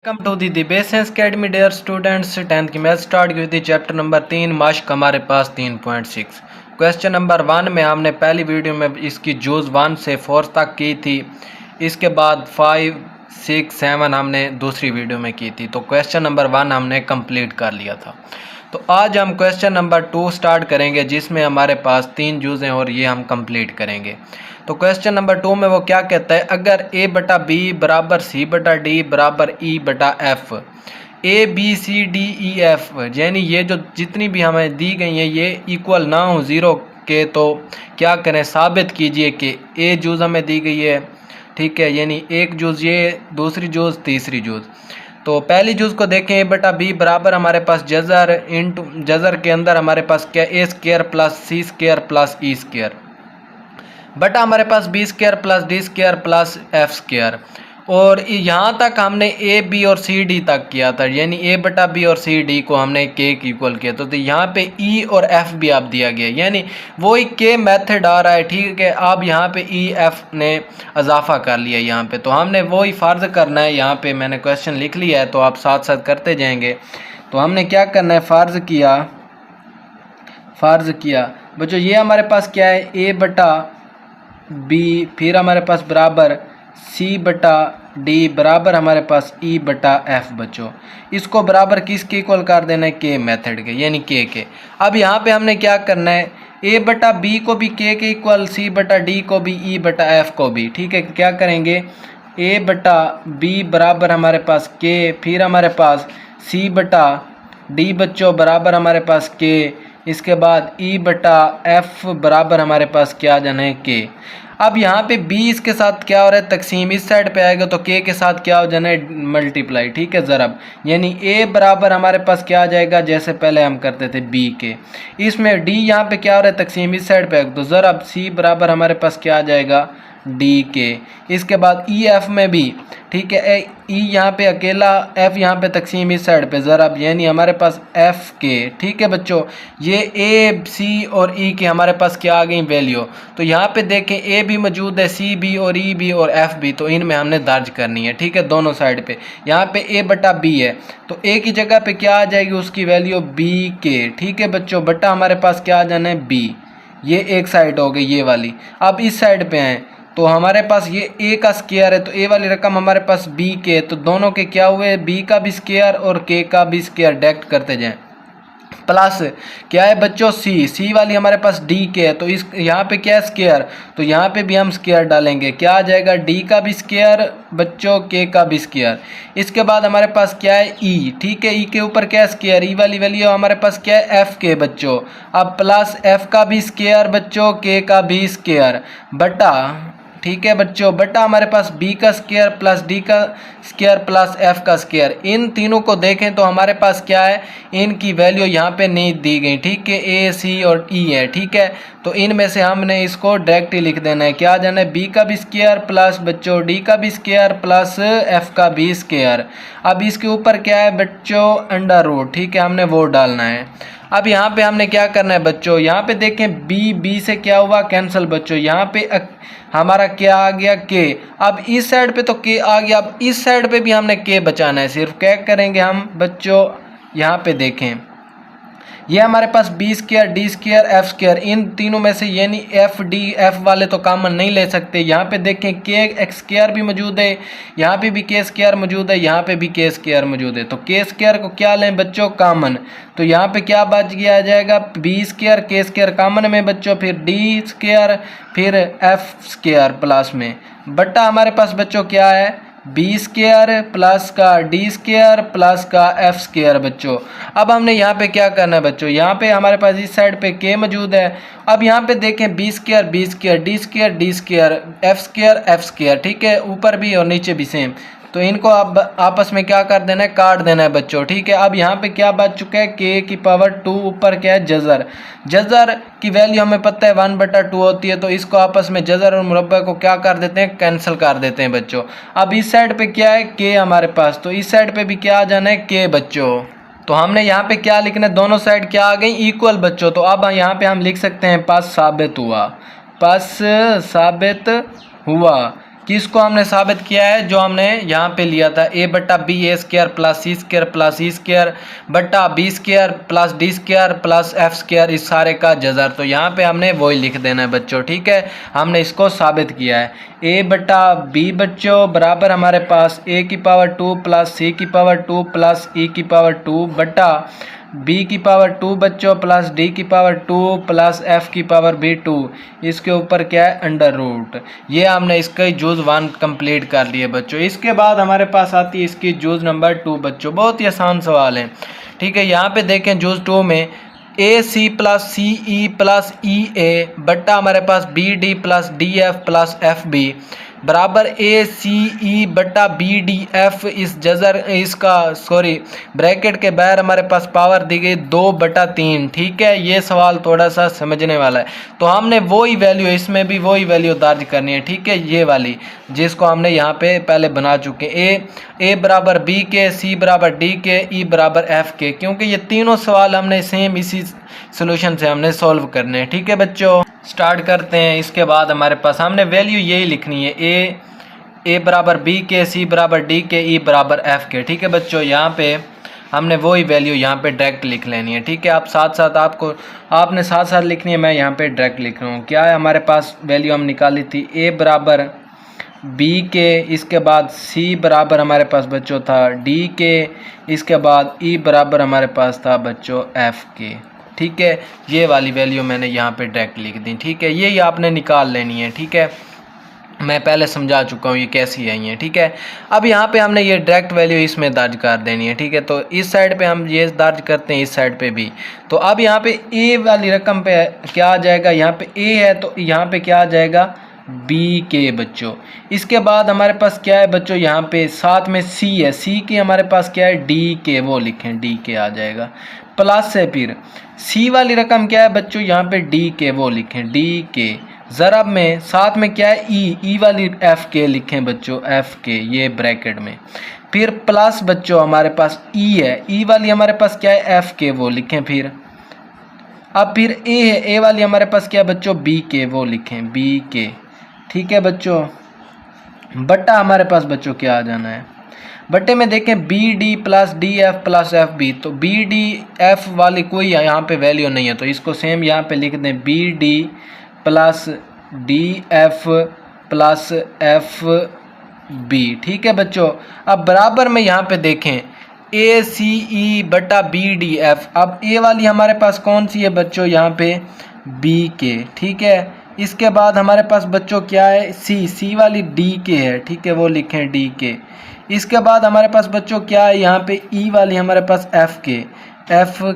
Welcome to the base science academy dear students. 10th की math start की हुई थी। चैप्टर नंबर 3 माश्क हमारे पास 3.6। क्वेश्चन नंबर 1 में हमने पहली वीडियो में इसकी जूज़ 1 से 4 तक की थी। इसके बाद 5, 6, 7 हमने दूसरी वीडियो में की थी। तो क्वेश्चन नंबर 1 हमने कंप्लीट कर लिया था। तो आज हम क्वेश्चन नंबर 2 स्टार्ट करेंगे जिसमें हमारे पास 3 जूज़ हैं और ये हम कंप्लीट करेंगे। तो क्वेश्चन नंबर 2 में वो क्या कहता है, अगर a बटा बी बराबर सी बटा डी बराबर ई बटा F, A B C D E F, यानी ये जो जितनी भी हमें दी गई हैं ये इक्वल ना हो ज़ीरो के, तो क्या करें, साबित कीजिए कि ए जूज़ हमें दी गई है, ठीक है, यानी एक जूज़ ये, दूसरी जूज़, तीसरी जूज़। तो पहली जूज़ को देखें, ए बटा बी बराबर हमारे पास जज़र इंटू जज़र के अंदर हमारे पास क्या, a square plus C square plus E square बटा हमारे पास b square plus D square plus F square. और यहाँ तक हमने ए बी और सी डी तक किया था, यानी ए बटा बी और सी डी को हमने के इक्वल किया। तो यहाँ पे ई और एफ भी आप दिया गया, यानी वही के मेथड आ रहा है, ठीक है। अब यहाँ पे ई एफ ने इजाफा कर लिया यहाँ पे, तो हमने वही फ़र्ज़ करना है। यहाँ पे मैंने क्वेश्चन लिख लिया है, तो आप साथ साथ करते जाएंगे। तो हमने क्या करना है, फ़र्ज़ किया बच्चों, ये हमारे पास क्या है, ए बटा बी, फिर हमारे पास बराबर सी बटा डी बराबर हमारे पास ई बटा एफ। बच्चों इसको बराबर किसके इक्वल कर देना है, के मेथड के, यानी के। अब यहाँ पे हमने क्या करना है, ए बटा बी को भी के इक्वल, सी बटा डी को भी, ई बटा एफ को भी, ठीक है। क्या करेंगे, ए बटा बी बराबर हमारे पास के, फिर हमारे पास सी बटा डी बच्चों बराबर हमारे पास के, इसके बाद ई बटा एफ बराबर हमारे पास क्या आ जाना है, के। अब यहाँ पे बी इसके साथ क्या हो रहा है, तकसीम, इस साइड पे आएगा तो के साथ क्या हो जाना है, मल्टीप्लाई, ठीक है, ज़रब, यानी ए बराबर हमारे पास क्या आ जाएगा, जैसे पहले हम करते थे बी के। इसमें डी यहाँ पे क्या हो रहा है, तकसीम इस साइड पे आएगा तो ज़रब, सी बराबर हमारे पास क्या आ जाएगा, डी के। इसके बाद ई एफ में भी, ठीक है, ई यहाँ पे अकेला, एफ यहाँ पे तकसीम इस साइड पे ज़रब, यानी हमारे पास एफ के, ठीक है बच्चों। ये ए सी और ई के हमारे पास क्या आ गई वैल्यू। तो यहाँ पे देखें ए भी मौजूद है, सी भी और ई भी और एफ भी, तो इनमें हमने दर्ज करनी है, ठीक है, दोनों साइड पे। यहाँ पे ए बटा बी है तो ए की जगह पे क्या आ जाएगी, उसकी वैल्यू बी के, ठीक है बच्चों, बटा हमारे पास क्या आ जाना है, बी। ये एक साइड हो गई ये वाली। अब इस साइड पे हैं तो हमारे पास ये ए का स्क्वायर है, तो ए वाली रकम हमारे पास बी के, तो दोनों के क्या हुए, बी का भी स्क्वायर और के का भी स्क्वायर, डायरेक्ट करते जाएं। प्लस क्या है बच्चों, सी वाली हमारे पास डी के है, तो इस यहाँ पे क्या है, स्क्वायर, तो यहाँ पे भी हम स्क्वायर डालेंगे, क्या आ जाएगा, डी का भी स्क्वायर बच्चों, के का भी स्क्वायर। इसके बाद हमारे पास क्या है, ई, ठीक है, ई के ऊपर क्या है, स्क्वायर, ई वाली वैल्यू हमारे पास क्या है, एफ के बच्चों। अब प्लस एफ का भी स्क्वायर बच्चों, के का भी स्क्वायर, बटा, ठीक है बच्चों, बटा हमारे पास बी का स्क्वायर प्लस डी का स्क्वायर प्लस एफ का स्क्वायर। इन तीनों को देखें तो हमारे पास क्या है, इनकी वैल्यू यहाँ पे नहीं दी गई, ठीक है, ए सी और ई है, ठीक है। तो इनमें से हमने इसको डायरेक्ट ही लिख देना है, क्या आ जाना है, बी का भी स्क्वायर प्लस बच्चों डी का भी स्क्वायर प्लस एफ का भी स्क्वायर। अब इसके ऊपर क्या है बच्चों, अंडर रूट, ठीक है, हमने वो डालना है। अब यहाँ पे हमने क्या करना है बच्चों, यहाँ पे देखें बी से क्या हुआ, कैंसिल बच्चों, यहाँ पे हमारा क्या आ गया, के। अब इस साइड पे तो के आ गया, अब इस साइड पे भी हमने के बचाना है। सिर्फ क्या करेंगे हम बच्चों, यहाँ पे देखें, ये हमारे पास b square D square F square, इन तीनों में से, यानी एफ डी एफ वाले तो कॉमन नहीं ले सकते। यहाँ पे देखें के एक्स स्क्वायर भी मौजूद है, यहाँ पे भी के स्क्वायर मौजूद है, यहाँ पे भी के स्क्वायर मौजूद है, तो के स्क्वायर को क्या लें बच्चों, कॉमन। तो यहाँ पे क्या बच गया, आ जाएगा बी स्क्वायर, के स्क्वायर कॉमन में बच्चों, फिर डी स्क्वायर, फिर एफ स्क्वायर प्लस में, बट्टा हमारे पास बच्चों क्या है, बी स्क्वायर प्लस का डी स्क्वायर प्लस का एफ स्क्वायर बच्चों। अब हमने यहाँ पे क्या करना है बच्चों, यहाँ पे हमारे पास इस साइड पे के मौजूद है। अब यहाँ पे देखें B square D square F square, ठीक है, ऊपर भी और नीचे भी सेम, तो इनको अब आपस में क्या कर देना है, काट देना है बच्चों, ठीक है। अब यहाँ पे क्या बच चुका है, के की पावर 2, ऊपर क्या है, जज़र की वैल्यू हमें पता है 1/2 होती है, तो इसको आपस में जज़र और मुरब्बा को क्या कर देते हैं, कैंसिल कर देते हैं बच्चों। अब इस साइड पे क्या है, के हमारे पास, तो इस साइड पे भी क्या आ जाना है, के बच्चों। तो हमने यहाँ पे क्या लिखना है, दोनों साइड क्या आ गई, इक्वल बच्चों। तो अब यहाँ पे हम लिख सकते हैं पस साबित हुआ, किसको हमने साबित किया है, जो हमने यहाँ पे लिया था a बट्टा B A square plus C square plus E square बट्टा B square plus D square plus F square, इस सारे का जज़र। तो यहाँ पे हमने वही लिख देना है बच्चों, ठीक है। हमने इसको साबित किया है। a बट्टा बी बच्चों बराबर हमारे पास a की पावर 2 प्लस c की पावर 2 प्लस e की पावर 2 बट्टा b की पावर 2 बच्चों प्लस d की पावर 2 प्लस f की पावर भी 2, इसके ऊपर क्या है अंडर रूट। ये हमने इसका जूज़ 1 कंप्लीट कर लिए बच्चों। इसके बाद हमारे पास आती है इसकी जूज़ नंबर 2 बच्चों। बहुत ही आसान सवाल है, ठीक है। यहाँ पे देखें जूज़ 2 में ए C plus C E plus E a बट्टा हमारे पास B D plus D F plus F B बराबर ए सी ई बट्टा बी डी एफ, इस जजर इसका सॉरी ब्रैकेट के बाहर हमारे पास पावर दी गई 2/3, ठीक है। ये सवाल थोड़ा सा समझने वाला है। तो हमने वही वैल्यू, इसमें भी वही वैल्यू दर्ज करनी है, ठीक है। ये वाली जिसको हमने यहाँ पे पहले बना चुके हैं, ए बराबर बी के, सी बराबर डी के, ई बराबर एफ के, क्योंकि ये तीनों सवाल हमने सेम इसी सोल्यूशन से हमने सॉल्व करने हैं, ठीक है बच्चों। स्टार्ट करते हैं। इसके बाद हमारे पास हमने वैल्यू यही लिखनी है, ए बराबर बी के, सी बराबर डी के, ई बराबर एफ के, ठीक है बच्चों। यहाँ पे हमने वही वैल्यू यहाँ पे डायरेक्ट लिख लेनी है, ठीक है। आप साथ साथ आपने साथ साथ लिखनी है, मैं यहाँ पे डायरेक्ट लिख रहा हूँ। क्या है हमारे पास वैल्यू हम निकाली थी, ए बराबर बी के, इसके बाद सी बराबर हमारे पास बच्चों था डी के, इसके बाद ई बराबर हमारे पास था बच्चों एफ के, ठीक है। ये वाली वैल्यू मैंने यहाँ पे डायरेक्ट लिख दी, ठीक है। ये आपने निकाल लेनी है, ठीक है। मैं पहले समझा चुका हूँ ये कैसी आई है, ठीक है। अब यहाँ पे हमने ये डायरेक्ट वैल्यू इसमें दर्ज कर देनी है, ठीक है। तो इस साइड पे हम ये दर्ज करते हैं, इस साइड पे भी। तो अब यहाँ पे ए वाली रकम पे क्या आ जाएगा, यहाँ पे ए है तो यहाँ पे क्या आ जाएगा बी के बच्चों। इसके बाद हमारे पास क्या है बच्चों, यहाँ पे साथ में सी है, सी के हमारे पास क्या है डी के, वो लिखें डी के आ जाएगा। प्लस है फिर सी वाली रकम क्या है बच्चों, यहाँ पे डी के, वो लिखें डी के। ज़रब में साथ में क्या है ई वाली एफ के लिखें बच्चों, एफ के, ये ब्रैकेट में। फिर प्लस बच्चों हमारे पास ई है, ई वाली हमारे पास क्या है एफ के, वो लिखें। फिर अब फिर ए है, ए वाली हमारे पास क्या है बच्चों बी के, वो लिखें बी के, ठीक है बच्चों। बट्टा हमारे पास बच्चों क्या आ जाना है, बट्टे में देखें B D plus D F plus F B. तो बी डी एफ वाली कोई यहाँ पे वैल्यू नहीं है, तो इसको सेम यहाँ पे लिख दें B D plus D F plus F B, ठीक है बच्चों। अब बराबर में यहाँ पे देखें ए सी ई बटा बी डी एफ। अब ए वाली हमारे पास कौन सी है बच्चों, यहाँ पे बी के, ठीक है। इसके बाद हमारे पास बच्चों क्या है सी वाली डी के है, ठीक है, वो लिखें डी के। इसके बाद हमारे पास बच्चों क्या है यहाँ पे ई वाली हमारे पास एफ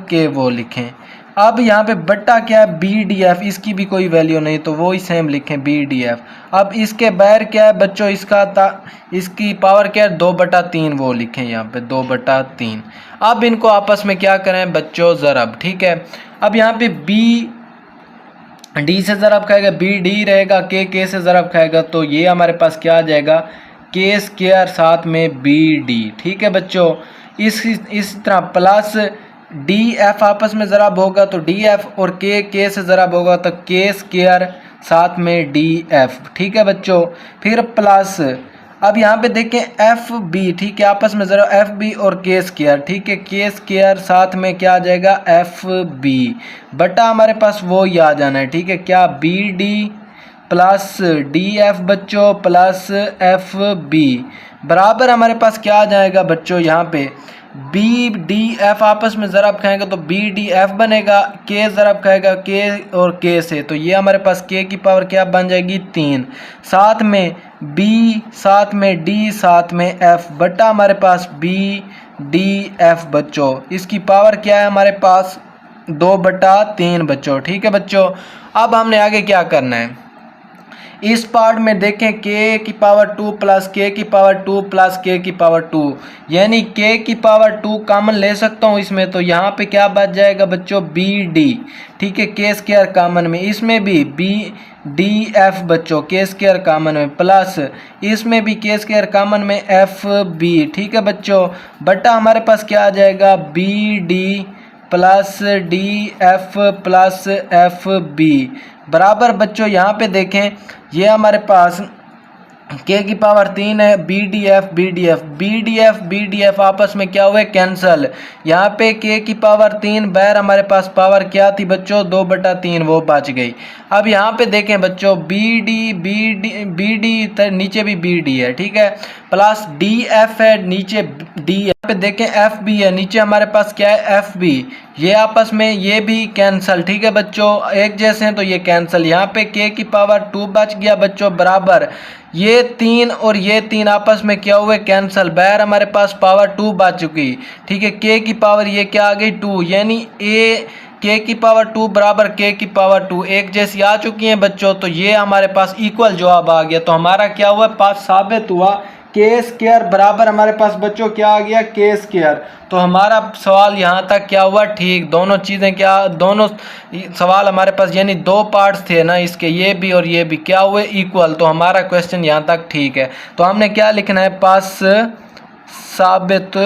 के, वो लिखें। अब यहाँ पे बट्टा क्या है बी डी एफ, इसकी भी कोई वैल्यू नहीं तो वो ही सेम लिखें बी डी एफ। अब इसके बाहर क्या है बच्चों, इसकी पावर क्या है 2/3, वो लिखें यहाँ पे 2/3। अब इनको आपस में क्या करें बच्चों ज़रब, ठीक है। अब यहाँ पे बी डी से ज़रब खाएगा, बी डी रहेगा, के से ज़रब खाएगा, तो ये हमारे पास क्या आ जाएगा के स्क्वायर साथ में बी डी, ठीक है बच्चों। इस तरह प्लस डी एफ आपस में ज़रब होगा तो डी एफ, और के से ज़रब होगा तो के स्क्वायर साथ में डी एफ, ठीक है बच्चों। फिर प्लस अब यहाँ पे देखें एफ बी, ठीक है, आपस में ज़रा एफ बी और के स्क्वायर, ठीक है, के स्क्वायर साथ में क्या आ जाएगा एफ बी बटा हमारे पास वो ही आ जाना है, ठीक है। क्या B D plus D F बच्चों प्लस एफ बी बराबर हमारे पास क्या आ जाएगा बच्चों, यहाँ पे बी डी एफ आपस में ज़रब खाएंगे तो बी डी एफ बनेगा, के ज़रब खाएगा के और के से, तो ये हमारे पास के की पावर क्या बन जाएगी 3, साथ में बी साथ में डी साथ में एफ बटा हमारे पास बी डी एफ बच्चों। इसकी पावर क्या है हमारे पास 2/3 बच्चों, ठीक है बच्चों। अब हमने आगे क्या करना है, इस पार्ट में देखें के की पावर 2 प्लस के की पावर 2 प्लस के की पावर 2, यानी के की पावर 2 कॉमन ले सकता हूँ इसमें, तो यहाँ पे क्या बच जाएगा बच्चों बी डी, ठीक है, के स्क्वायर कॉमन में, इसमें भी बी डी एफ बच्चों के स्क्वायर कॉमन में, प्लस इसमें भी के स्क्वायर कॉमन में एफ बी, ठीक है बच्चों, बटा हमारे पास क्या आ जाएगा B D plus D F plus F B बराबर बच्चों यहाँ पे देखें ये हमारे पास के की पावर 3 है, B D F B D F आपस में क्या हुए, कैंसल। यहाँ पे के की पावर 3 बैर हमारे पास पावर क्या थी बच्चों, 2/3, वो बच गई। अब यहाँ पे देखें बच्चों, बी डी नीचे भी बी डी है, ठीक है, प्लस डी एफ है, नीचे डी, यहाँ पे देखें एफ बी है, नीचे हमारे पास क्या है, एफ बी, ये आपस में ये भी कैंसल, ठीक है बच्चों, एक जैसे हैं तो ये कैंसल। यहाँ पे के की पावर 2 बच गया बच्चों, बराबर ये 3 और ये 3 आपस में क्या हुए, कैंसल, बैर हमारे पास पावर 2 बच चुकी, ठीक है, के की पावर ये क्या आ गई, 2, यानी ए के की पावर 2 बराबर के की पावर 2 एक जैसी आ चुकी हैं बच्चों। तो ये हमारे पास इक्वल जवाब आ गया। तो हमारा क्या हुआ, पास साबित हुआ, के स्क्वायर बराबर हमारे पास बच्चों क्या आ गया, के स्क्वायर। तो हमारा सवाल यहाँ तक क्या हुआ, ठीक, दोनों चीज़ें क्या, दोनों सवाल हमारे पास यानी 2 पार्ट्स थे ना इसके, ये भी और ये भी क्या हुए, इक्वल। तो हमारा क्वेश्चन यहाँ तक ठीक है। तो हमने क्या लिखना है, पास साबित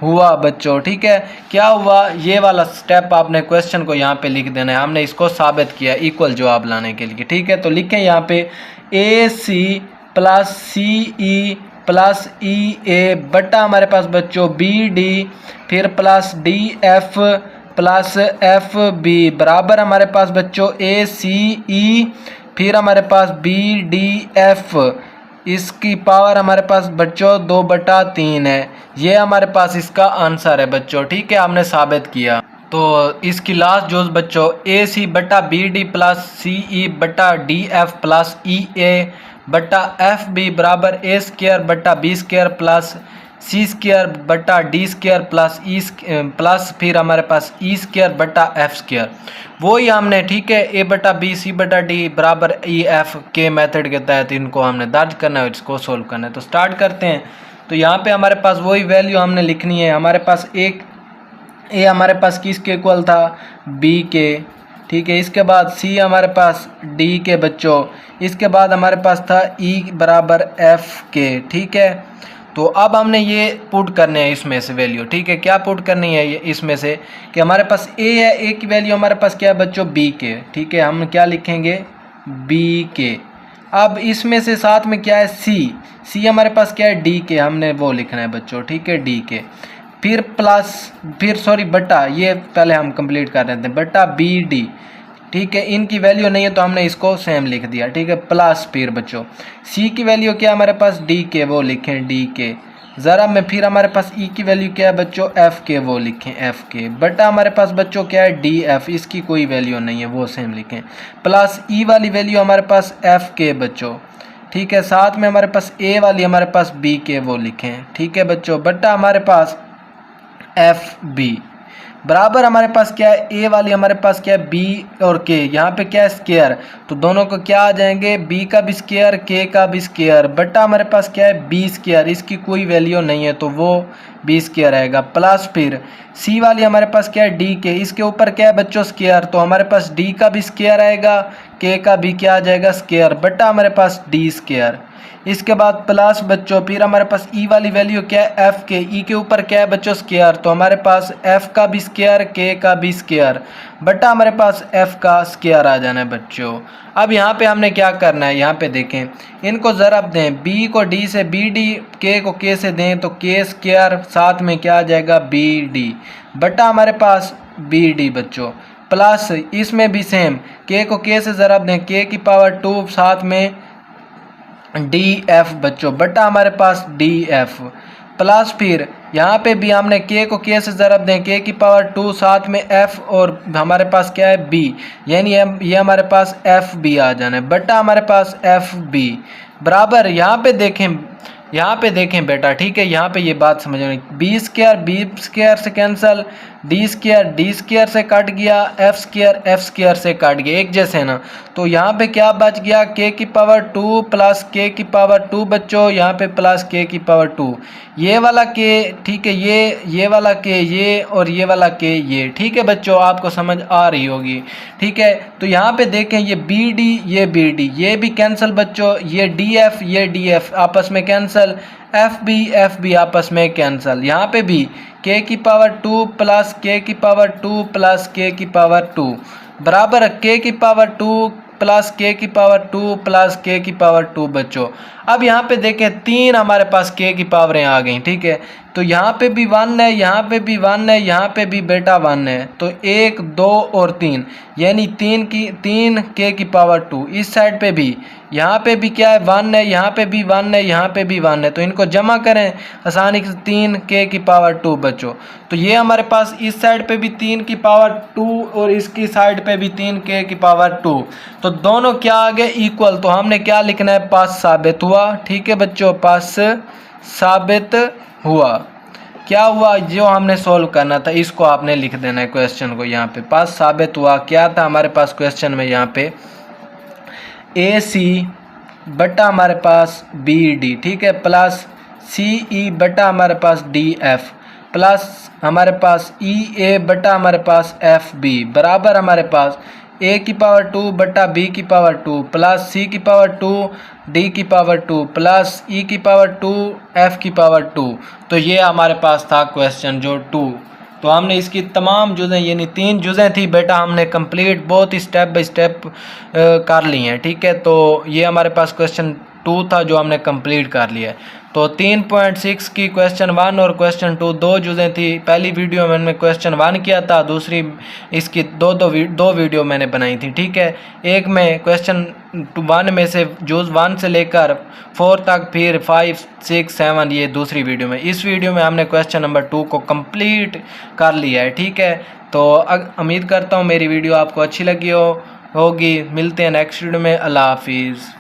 हुआ बच्चों, ठीक है, क्या हुआ, ये वाला स्टेप आपने क्वेश्चन को यहाँ पे लिख देना है, हमने इसको साबित किया इक्वल जवाब लाने के लिए, ठीक है। तो लिखें यहाँ पे ए सी प्लस सी ई प्लस ई ए बटा हमारे पास बच्चों बी डी, फिर plus D F plus F B बराबर हमारे पास बच्चों ए सी ई, फिर हमारे पास बी डी एफ, इसकी पावर हमारे पास बच्चों 2/3 है। ये हमारे पास इसका आंसर है बच्चों, ठीक है, हमने साबित किया। तो इसकी लास्ट जोज बच्चों ए सी बटा बी डी प्लस सी ई बटा डी एफ प्लस ई ए बटा एफ बी बराबर ए स्क्वायर बटा बी स्क्वायर प्लस सी स्क्वायर बटा D square plus E plus फिर हमारे पास ई स्क्वायर बटा एफ स्क्वायर, वही हमने, ठीक है, ए बटा बी सी बटा डी बराबर ई एफ के मेथड के तहत इनको हमने दर्ज करना है, इसको सोल्व करना है। तो स्टार्ट करते हैं। तो यहाँ पे हमारे पास वही वैल्यू हमने लिखनी है। हमारे पास एक ए हमारे पास किसके इक्वल था, बी के, ठीक है, इसके बाद सी हमारे पास डी के बच्चों, इसके बाद हमारे पास था ई बराबर एफ के, ठीक है। तो अब हमने ये पुट करने हैं इसमें से वैल्यू, ठीक है, क्या पुट करनी है ये इसमें से कि हमारे पास ए है, ए की वैल्यू हमारे पास क्या है बच्चों, बी के, ठीक है, हम क्या लिखेंगे, बी के। अब इसमें से साथ में क्या है, सी हमारे पास क्या है, डी के, हमने वो लिखना है बच्चों, ठीक है, डी के, फिर प्लस, फिर सॉरी बटा, ये पहले हम कंप्लीट कर रहे थे, बटा बी डी, ठीक है, इनकी वैल्यू नहीं है तो हमने इसको सेम लिख दिया, ठीक है, प्लस फिर बच्चों सी की वैल्यू क्या है हमारे पास, डी के, वो लिखें डी के, ज़रा में फिर हमारे पास ई की वैल्यू क्या है बच्चों, एफ के, वो लिखें एफ के, बटा हमारे पास बच्चों क्या है, डी एफ, इसकी कोई वैल्यू नहीं है, वो सेम लिखें, प्लस ई वाली वैल्यू हमारे पास एफ के बच्चों, ठीक है, साथ में हमारे पास ए वाली हमारे पास बी के, वो लिखें, ठीक है बच्चों, बटा हमारे पास एफ बी बराबर हमारे पास क्या है, ए वाली हमारे पास क्या है, बी और के, यहाँ पे क्या है, स्क्वायर, तो दोनों को क्या आ जाएंगे, बी का भी स्क्वायर के का भी स्क्वायर, बटा हमारे पास क्या है, बी स्क्वायर, इसकी कोई वैल्यू नहीं है तो वो बी स्क्वायर आएगा, प्लस फिर सी वाली हमारे पास क्या है, डी के, इसके ऊपर क्या है बच्चों, स्क्वायर, तो हमारे पास डी का भी स्क्वायर आएगा, के का भी क्या आ जाएगा, स्क्वायर, बटा हमारे पास डी स्क्वायर, इसके बाद प्लस बच्चों फिर हमारे पास ई वाली वैल्यू क्या है, एफ के, ई के ऊपर क्या है बच्चों, स्क्वायर, तो हमारे पास एफ का भी स्क्वायर के का भी स्क्वायर, बटा हमारे पास एफ का स्क्वायर आ जाना है बच्चों। अब यहाँ पे हमने क्या करना है, यहाँ पे देखें, इनको ज़रब दें, बी को डी से, बी डी के को के से दें तो के स्क्वायर, साथ में क्या आ जाएगा, बी डी, बटा हमारे पास बी डी बच्चों, प्लस इसमें भी सेम, के को के से ज़रब दें, के की पावर 2, साथ में डी एफ बच्चों, बटा हमारे पास डी एफ, प्लस फिर यहाँ पे भी हमने के को के से ज़रब दें, के की पावर 2, साथ में एफ और हमारे पास क्या है, बी, यानी ये हमारे पास एफ बी आ जाना है, बटा हमारे पास एफ बी बराबर, यहाँ पे देखें बेटा, ठीक है, यहाँ पे ये बात समझ में, बी स्क्वायर से कैंसल, डी स्क्वायर से कट गया, एफ स्क्वायर से कट गया, एक जैसे है ना। तो यहाँ पे क्या बच गया, के की पावर 2 प्लस के की पावर 2 बच्चों, यहाँ पे प्लस के की पावर 2, ये वाला के, ठीक है, ये वाला के, ये और ये वाला के, ये, ठीक है बच्चों, आपको समझ आ रही होगी, ठीक है। तो यहाँ पे देखें, ये बी डी, ये बी डी, ये भी कैंसिल बच्चों, ये डी एफ आपस में कैंसिल, एफ बी आपस में कैंसिल, यहाँ पे भी के की पावर 2 प्लस के की पावर 2 प्लस के की पावर 2 बराबर के की पावर 2 प्लस के की पावर 2 प्लस के की पावर 2 बच्चों। अब यहाँ पे देखें 3 हमारे पास के की पावरें आ गई, ठीक है। तो यहाँ पे भी 1 है, यहाँ पे भी 1 है, यहाँ पे भी बेटा 1 है। तो 1 2 और 3 यानी 3 के की पावर 2। इस साइड पे भी, यहाँ पे भी क्या है 1 है, यहाँ पे भी 1 है, यहाँ पे भी 1 है। तो इनको जमा करें आसानी से 3 के की पावर 2 बच्चों। तो ये हमारे पास इस साइड पे भी 3 की पावर 2 और इसकी साइड पे भी 3 के की पावर 2। तो दोनों क्या आ गए इक्वल। तो हमने क्या लिखना है, पास साबित हुआ, ठीक है बच्चों, पास साबित हुआ। क्या हुआ, जो हमने सॉल्व करना था इसको आपने लिख देना है क्वेश्चन को यहाँ पे। पास साबित हुआ क्या था हमारे पास क्वेश्चन में, यहाँ पे ए सी बटा हमारे पास बी डी, ठीक है, प्लस सी ई बटा हमारे पास डी एफ प्लस हमारे पास ई ए बटा हमारे पास एफ बी बराबर हमारे पास ए की पावर 2 बटा बी की पावर 2 प्लस सी की पावर 2 डी की पावर 2 प्लस ई की पावर 2 एफ की पावर 2। तो ये हमारे पास था क्वेश्चन जो 2। तो हमने इसकी तमाम जुज़ें यानी 3 जुज़ें थी बेटा, हमने कंप्लीट बहुत ही स्टेप बाय स्टेप कर ली हैं, ठीक है। तो ये हमारे पास क्वेश्चन 2 था जो हमने कंप्लीट कर लिया है। तो 3.6 की क्वेश्चन 1 और क्वेश्चन 2 दो जुज़ें थी। पहली वीडियो में मैंने क्वेश्चन 1 किया था, दूसरी इसकी दो वीडियो मैंने बनाई थी, ठीक है। एक में क्वेश्चन 1 में से जुज़ 1 से लेकर 4 तक, फिर 5 6 7 ये दूसरी वीडियो में। इस वीडियो में हमने क्वेश्चन नंबर 2 को कंप्लीट कर लिया है, ठीक है। तो उम्मीद करता हूँ मेरी वीडियो आपको अच्छी लगी होगी। मिलते हैं नेक्स्ट वीडियो में। अल्लाह हाफिज़।